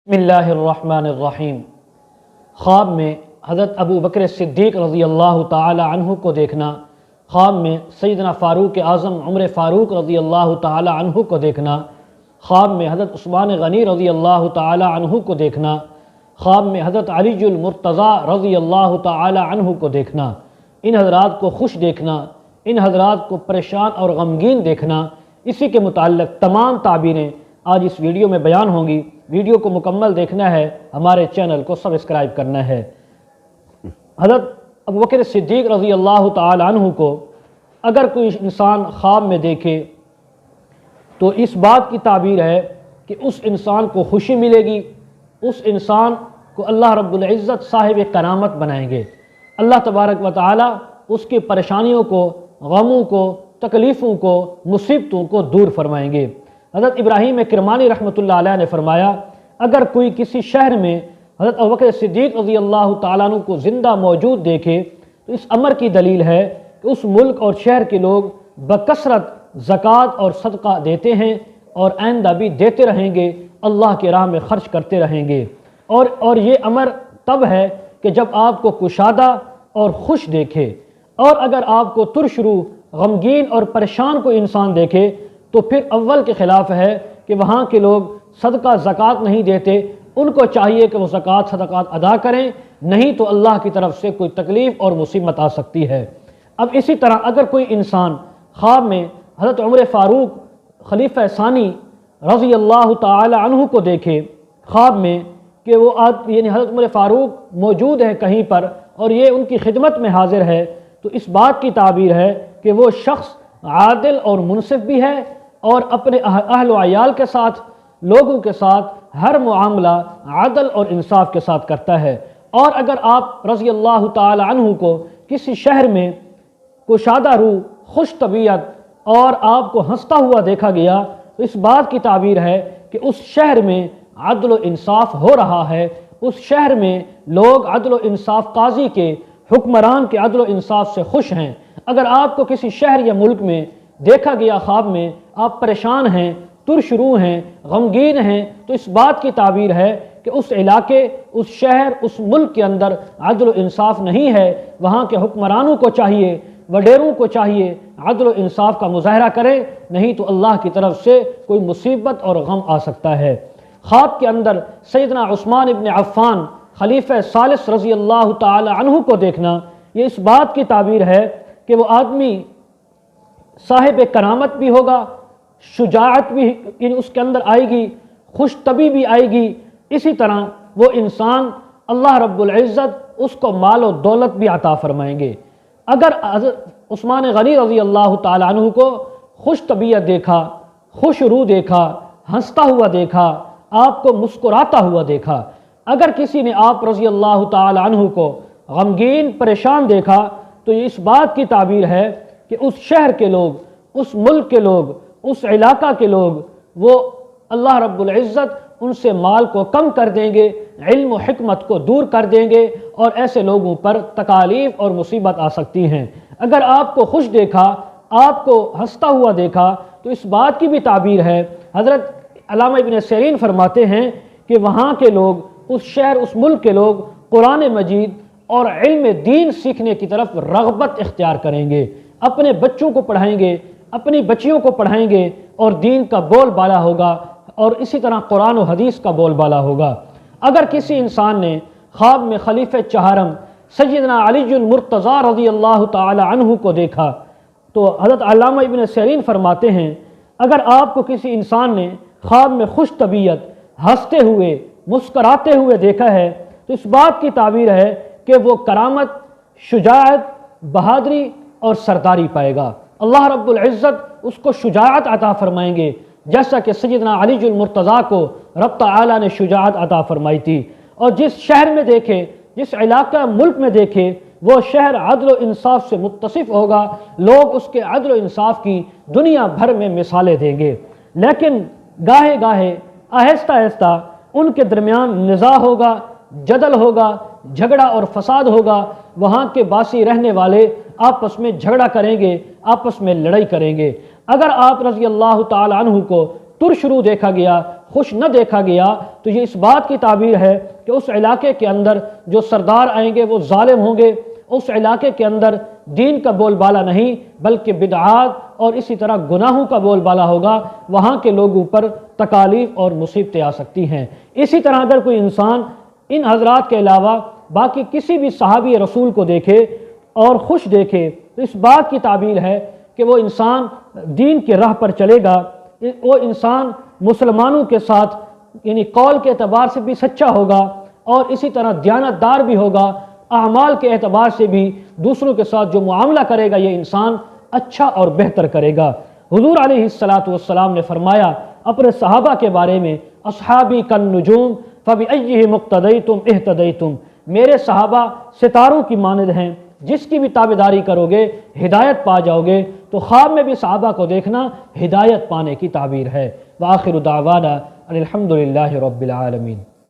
بسم اللہ الرحمن الرحیم۔ خواب میں حضرت ابو بکر صدیق رضی اللہ تعالی عنہ کو دیکھنا، خواب میں سیدنا فاروق اعظم عمر فاروق رضی اللہ تعالی عنہ کو دیکھنا، خواب میں حضرت عثمان غنی رضی اللہ تعالی عنہ کو دیکھنا، خواب میں حضرت علی المرتضیٰ رضی اللہ تعالی عنہ کو دیکھنا، ان حضرات کو خوش دیکھنا، ان حضرات کو پریشان اور غمگین دیکھنا، اسی کے متعلق تمام تعبیریں آج اس ویڈیو میں بیان ہوں گی۔ ویڈیو کو مکمل دیکھنا ہے، ہمارے چینل کو سبسکرائب کرنا ہے۔ حضرت ابوبکر صدیق رضی اللہ تعالی عنہ کو اگر کوئی انسان خواب میں دیکھے تو اس بات کی تعبیر ہے کہ اس انسان کو خوشی ملے گی، اس انسان کو اللہ رب العزت صاحب کرامت بنائیں گے، اللہ تبارک و تعالی اس کی پریشانیوں کو، غموں کو، تکلیفوں کو، مصیبتوں کو دور فرمائیں گے۔ حضرت ابراہیم کرمانی رحمۃ اللہ علیہ نے فرمایا، اگر کوئی کسی شہر میں حضرت ابوبکر صدیق رضی اللہ تعالیٰ عنہ کو زندہ موجود دیکھے تو اس امر کی دلیل ہے کہ اس ملک اور شہر کے لوگ بکثرت زکوٰۃ اور صدقہ دیتے ہیں اور آئندہ بھی دیتے رہیں گے، اللہ کی راہ میں خرچ کرتے رہیں گے۔ اور یہ امر تب ہے کہ جب آپ کو کشادہ اور خوش دیکھے، اور اگر آپ کو ترش روح، غمگین اور پریشان کوئی انسان دیکھے تو پھر اول کے خلاف ہے کہ وہاں کے لوگ صدقہ زکوٰۃ نہیں دیتے، ان کو چاہیے کہ وہ زکوٰۃ صدقات ادا کریں، نہیں تو اللہ کی طرف سے کوئی تکلیف اور مصیبت آ سکتی ہے۔ اب اسی طرح اگر کوئی انسان خواب میں حضرت عمر فاروق خلیفہ ثانی رضی اللہ تعالی عنہ کو دیکھے، خواب میں کہ وہ یعنی حضرت عمر فاروق موجود ہے کہیں پر اور یہ ان کی خدمت میں حاضر ہے، تو اس بات کی تعبیر ہے کہ وہ شخص عادل اور منصف بھی ہے اور اپنے اہل و عیال کے ساتھ، لوگوں کے ساتھ ہر معاملہ عدل اور انصاف کے ساتھ کرتا ہے۔ اور اگر آپ رضی اللہ تعالی عنہ کو کسی شہر میں کشادہ روح، خوش طبیعت اور آپ کو ہنستا ہوا دیکھا گیا تو اس بات کی تعبیر ہے کہ اس شہر میں عدل و انصاف ہو رہا ہے، اس شہر میں لوگ عدل و انصاف، قاضی کے، حکمران کے عدل و انصاف سے خوش ہیں۔ اگر آپ کو کسی شہر یا ملک میں دیکھا گیا خواب میں آپ پریشان ہیں، ترش روح ہیں، غمگین ہیں، تو اس بات کی تعبیر ہے کہ اس علاقے، اس شہر، اس ملک کے اندر عدل و انصاف نہیں ہے۔ وہاں کے حکمرانوں کو چاہیے، وڈیروں کو چاہیے عدل و انصاف کا مظاہرہ کریں، نہیں تو اللہ کی طرف سے کوئی مصیبت اور غم آ سکتا ہے۔ خواب کے اندر سیدنا عثمان ابن عفان خلیفہ ثالث رضی اللہ تعالی عنہ کو دیکھنا، یہ اس بات کی تعبیر ہے کہ وہ آدمی صاحب کرامت بھی ہوگا، شجاعت بھی اس کے اندر آئے گی، خوش طبی بھی آئے گی، اسی طرح وہ انسان اللہ رب العزت اس کو مال و دولت بھی عطا فرمائیں گے۔ اگر حضرت عثمان غنی رضی اللہ تعالی عنہ کو خوش طبیعت دیکھا، خوش روح دیکھا، ہنستا ہوا دیکھا، آپ کو مسکراتا ہوا دیکھا، اگر کسی نے آپ رضی اللہ تعالی عنہ کو غمگین پریشان دیکھا تو یہ اس بات کی تعبیر ہے کہ اس شہر کے لوگ، اس ملک کے لوگ، اس علاقہ کے لوگ، وہ اللہ رب العزت ان سے مال کو کم کر دیں گے، علم و حکمت کو دور کر دیں گے اور ایسے لوگوں پر تکالیف اور مصیبت آ سکتی ہیں۔ اگر آپ کو خوش دیکھا، آپ کو ہنستا ہوا دیکھا تو اس بات کی بھی تعبیر ہے، حضرت علامہ ابن سیرین فرماتے ہیں کہ وہاں کے لوگ، اس شہر، اس ملک کے لوگ قرآن مجید اور علم دین سیکھنے کی طرف رغبت اختیار کریں گے، اپنے بچوں کو پڑھائیں گے، اپنی بچیوں کو پڑھائیں گے اور دین کا بول بالا ہوگا اور اسی طرح قرآن و حدیث کا بول بالا ہوگا۔ اگر کسی انسان نے خواب میں خلیفہ چہارم سیدنا علی المرتضیٰ رضی اللہ تعالی عنہ کو دیکھا تو حضرت علامہ ابن سیرین فرماتے ہیں، اگر آپ کو کسی انسان نے خواب میں خوش طبیعت، ہنستے ہوئے، مسکراتے ہوئے دیکھا ہے تو اس بات کی تعبیر ہے کہ وہ کرامت، شجاعت، بہادری اور سرداری پائے گا۔ اللہ رب العزت اس کو شجاعت عطا فرمائیں گے، جیسا کہ سیدنا علی المرتضیٰ کو رب تعالی نے شجاعت عطا فرمائی تھی۔ اور جس شہر میں دیکھے، جس علاقہ ملک میں دیکھے، وہ شہر عدل و انصاف سے متصف ہوگا، لوگ اس کے عدل و انصاف کی دنیا بھر میں مثالیں دیں گے۔ لیکن گاہے گاہے، آہستہ آہستہ ان کے درمیان نزاع ہوگا، جدل ہوگا، جھگڑا اور فساد ہوگا، وہاں کے باسی رہنے والے آپس میں جھگڑا کریں گے، آپس میں لڑائی کریں گے۔ اگر آپ رضی اللہ تعالی عنہ کو ترش رو دیکھا گیا، خوش نہ دیکھا گیا، تو یہ اس بات کی تعبیر ہے کہ اس علاقے کے اندر جو سردار آئیں گے وہ ظالم ہوں گے، اس علاقے کے اندر دین کا بول بالا نہیں بلکہ بدعات اور اسی طرح گناہوں کا بول بالا ہوگا، وہاں کے لوگوں پر تکالیف اور مصیبتیں آ سکتی ہیں۔ اسی طرح اگر کوئی انسان ان حضرات کے علاوہ باقی کسی بھی صحابی رسول کو دیکھے اور خوش دیکھے تو اس بات کی تعبیر ہے کہ وہ انسان دین کی راہ پر چلے گا، وہ انسان مسلمانوں کے ساتھ یعنی قول کے اعتبار سے بھی سچا ہوگا اور اسی طرح دیانتدار بھی ہوگا، اعمال کے اعتبار سے بھی دوسروں کے ساتھ جو معاملہ کرے گا یہ انسان اچھا اور بہتر کرے گا۔ حضور علیہ الصلاۃ نے فرمایا اپنے صحابہ کے بارے میں، اصحابی کالنجوم فبأیہم اقتدیتم اہتدیتم، میرے صحابہ ستاروں کی مانند ہیں، جس کی بھی تابعداری کرو گے ہدایت پا جاؤ گے۔ تو خواب میں بھی صحابہ کو دیکھنا ہدایت پانے کی تعبیر ہے۔ وآخر دعوانا ان الحمد للہ رب العالمین۔